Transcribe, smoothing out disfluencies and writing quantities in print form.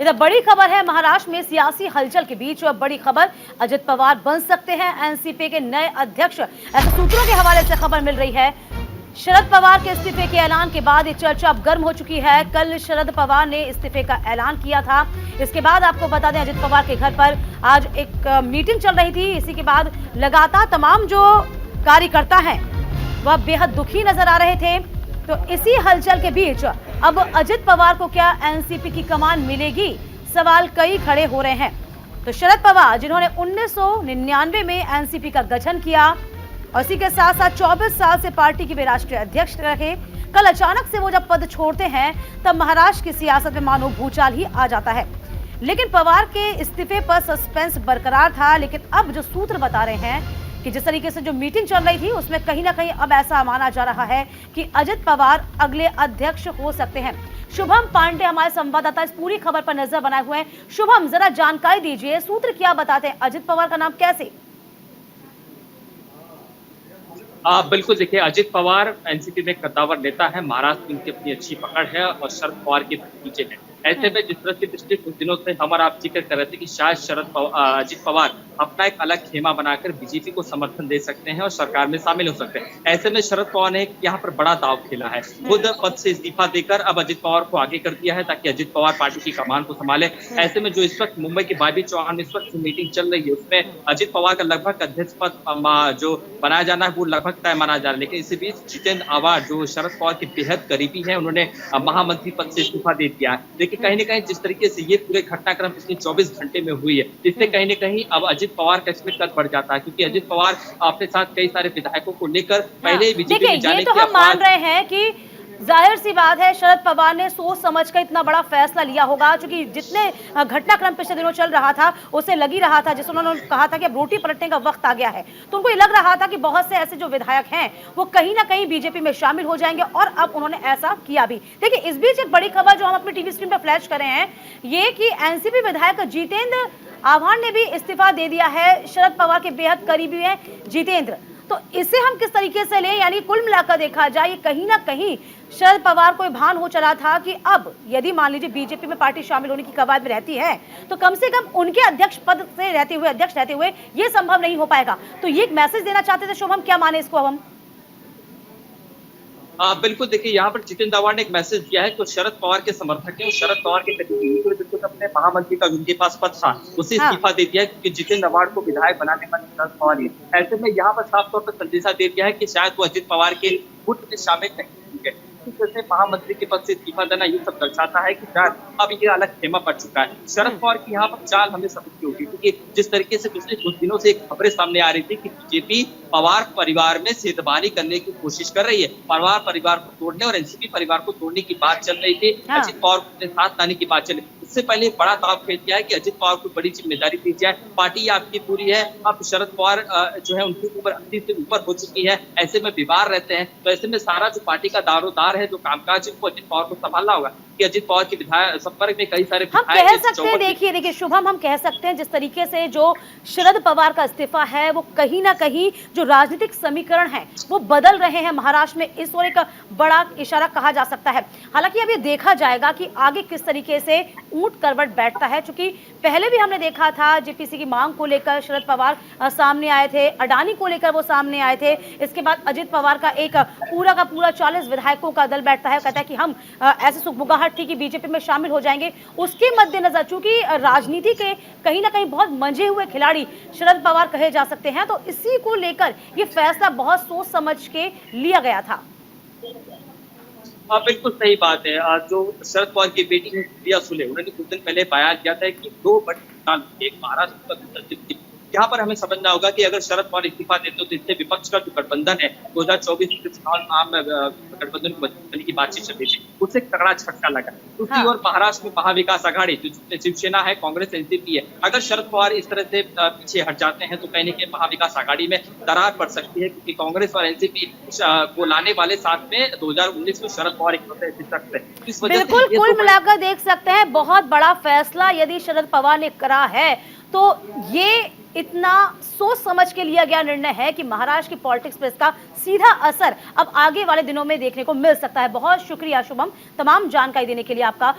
इधर बड़ी खबर है, महाराष्ट्र में सियासी हलचल के बीच बड़ी खबर, अजित पवार बन सकते हैं एनसीपी के नए अध्यक्ष। ऐसे सूत्रों के हवाले से खबर मिल रही है। शरद पवार के इस्तीफे के ऐलान के बाद ये चर्चा अब गर्म हो चुकी है। कल शरद पवार ने इस्तीफे का ऐलान किया था। इसके बाद आपको बता दें, अजित पवार के घर पर आज एक मीटिंग चल रही थी। इसी के बाद लगातार तमाम जो कार्यकर्ता हैं वह बेहद दुखी नजर आ रहे थे। तो इसी हलचल के बीच अब अजित पवार को क्या एनसीपी की कमान मिलेगी, सवाल कई खड़े हो रहे हैं। तो शरद पवार, जिन्होंने 1999 में एनसीपी का गठन किया और इसी के साथ साथ 24 साल से पार्टी के वे राष्ट्रीय अध्यक्ष रहे, कल अचानक से वो जब पद छोड़ते हैं तब महाराष्ट्र की सियासत में मानो भूचाल ही आ जाता है। लेकिन पवार के इस्तीफे पर सस्पेंस बरकरार था। लेकिन अब जो सूत्र बता रहे हैं कि जिस तरीके से जो मीटिंग चल रही थी उसमें कहीं ना कहीं अब ऐसा माना जा रहा है कि अजित पवार अगले अध्यक्ष हो सकते हैं। शुभम पांडे हमारे संवाददाता इस पूरी खबर पर नजर बनाए हुए हैं। शुभम, जरा जानकारी दीजिए, सूत्र क्या बताते हैं, अजित पवार का नाम कैसे? बिल्कुल, देखिए, अजित पवार एनसीपी में कद्दावर नेता है। महाराष्ट्र में उनकी अपनी अच्छी पकड़ है और शरद पवार के भतीजे हैं। ऐसे में जिस तरह की दृष्टि कुछ दिनों से हम और आप जिक्र कर रहे थे कि शायद अजित पवार अपना एक अलग खेमा बनाकर बीजेपी को समर्थन दे सकते हैं और सरकार में शामिल हो सकते हैं। ऐसे में शरद पवार ने यहाँ पर बड़ा दांव खेला है। खुद पद से इस्तीफा देकर अब अजित पवार को आगे कर दिया है ताकि अजित पवार पार्टी की कमान को संभाले। ऐसे में जो इस वक्त मुंबई के बाबी चौहान में इस वक्त मीटिंग चल रही है उसमें अजित पवार का लगभग अध्यक्ष पद जो बनाया जाना है वो लगभग तय माना जा रहा है। लेकिन इसी बीच जितेंद्र आवाड, जो शरद पवार के बेहद करीबी है, उन्होंने महामंत्री पद से इस्तीफा दे दिया है। लेकिन कहीं न कहीं जिस तरीके से ये पूरे घटनाक्रम पिछले 24 घंटे में हुई है, इससे कहीं न कहीं अब अजित पवार का इसमें कद बढ़ जाता है, क्योंकि अजित पवार अपने साथ कई सारे विधायकों को लेकर पहले ही बीजेपी में जाने की हम मान रहे हैं कि जाहिर सी बात है शरद पवार ने सोच समझ कर इतना बड़ा फैसला लिया होगा, क्योंकि जितने घटनाक्रम पिछले दिनों चल रहा था उसे लगी रहा था, जिस उन्होंने कहा था कि अब रोटी पलटने का वक्त आ गया है, तो उनको ये लग रहा था कि बहुत से ऐसे जो विधायक हैं वो कहीं ना कहीं बीजेपी में शामिल हो जाएंगे और अब उन्होंने ऐसा किया भी। देखिए, इस बीच एक बड़ी खबर जो हम अपनी टीवी स्क्रीन पर फ्लैश कर रहे हैं, ये कि एनसीपी विधायक जितेंद्र आव्हाड ने भी इस्तीफा दे दिया है। शरद पवार के बेहद करीबी हैं जितेंद्र, तो इसे हम किस तरीके से लें? यानी कुल मिलाकर देखा जाए कहीं ना कहीं शरद पवार को भान हो चला था कि अब यदि मान लीजिए बीजेपी में पार्टी शामिल होने की कवायद में रहती है तो कम से कम उनके अध्यक्ष पद से रहते हुए, अध्यक्ष रहते हुए ये संभव नहीं हो पाएगा। तो ये एक मैसेज देना चाहते थे शुभम, क्या माने इसको हम? बिल्कुल, देखिए, यहाँ पर जितेंद्र आव्हाड ने एक मैसेज दिया है। तो शरद पवार के समर्थक हैं, शरद पवार के बिल्कुल अपने महामंत्री का उनके पास पद था उसे इस्तीफा दे दिया है, क्योंकि जितेंद्र आव्हाड को विधायक बनाने वाले शरद पवार ही। ऐसे में यहाँ पर साफ तौर पर संदेशा दे दिया है कि शायद वो अजित पवार के गुट में शामिल नहीं है। जैसे महामंत्री के पद से इस्तीफा देना ये सब दर्शाता है कि शायद अब ये अलग खेमा पड़ चुका है। शरद पवार की यहाँ पर चाल हमें समझनी होगी, क्योंकि जिस तरीके से पिछले कुछ दिनों से खबरें सामने आ रही थी कि बीजेपी पवार परिवार में सेधबानी करने की कोशिश कर रही है, पवार परिवार को तोड़ने और एनसीपी परिवार को तोड़ने की बात चल रही थी, अजित पवार को अपने साथ लाने की बात चल रही। इससे पहले बड़ा दाव खेल दिया है कि अजित पवार को बड़ी जिम्मेदारी दी जाए, पार्टी आपकी पूरी है, अब शरद पवार जो है उनके ऊपर 80 से ऊपर हो चुकी है, ऐसे में बीमार रहते हैं, तो ऐसे में सारा जो पार्टी का दारोदार है, जो कामकाज है, वो अजित पवार को संभालना होगा। कि अजित पवार के विधायक संपर्क में कई सारे हम कह सकते हैं, देखिए शुभम, हम कह सकते हैं जिस तरीके से जो शरद पवार का इस्तीफा है वो कहीं ना कहीं जो राजनीतिक समीकरण है वो बदल रहे हैं महाराष्ट्र में, इस ओर एक बड़ा इशारा कहा जा सकता है। हालांकि अब ये देखा जाएगा कि आगे किस तरीके से ऊंट करवट बैठता है, क्योंकि पहले भी हमने देखा था जेपीसी की मांग को लेकर शरद पवार सामने आए थे, अडानी को लेकर वो सामने आए थे। इसके बाद अजित पवार का एक पूरा का पूरा 40 विधायकों का दल बैठता है, कहता है कि हम ऐसे सुखमुगाहट थी कि बीजेपी में शामिल हो जाएंगे। उसके मद्देनजर चूंकि राजनीति के कहीं ना कहीं बहुत मंझे हुए खिलाड़ी शरद पवार कहे जा सकते हैं, तो इसी को लेकर ये फैसला बहुत सोच समझ के लिया गया था। बिल्कुल सही बात है। जो शरद पवार की बेटी प्रिया सुले, उन्होंने कुछ दिन पहले बयान दिया था कि 2 बड़े एक महाराष्ट्र का, यहाँ पर हमें समझना होगा कि अगर शरद पवार इस्तीफा देते तो इससे विपक्ष का जो गठबंधन है 2024 के चुनाव आम गठबंधन को बदलने की बातचीत चल रही थी, उससे तगड़ा झटका लगा। दूसरी ओर महाराष्ट्र में महाविकास आघाड़ी जो शिवसेना है, कांग्रेस, एनसीपी है, अगर शरद पवार इस तरह से पीछे हट जाते हैं तो कहीं न कहीं महाविकास आघाड़ी में दरार पड़ सकती है, क्योंकि कांग्रेस और एनसीपी को लाने वाले साथ में 2019 में शरद पवार बिल्कुल कुल मिलाकर देख सकते हैं बहुत बड़ा फैसला यदि शरद पवार ने करा है तो ये इतना सोच समझ के लिया गया निर्णय है कि महाराष्ट्र की पॉलिटिक्स पर इसका सीधा असर अब आगे वाले दिनों में देखने को मिल सकता है। बहुत शुक्रिया शुभम, तमाम जानकारी देने के लिए आपका।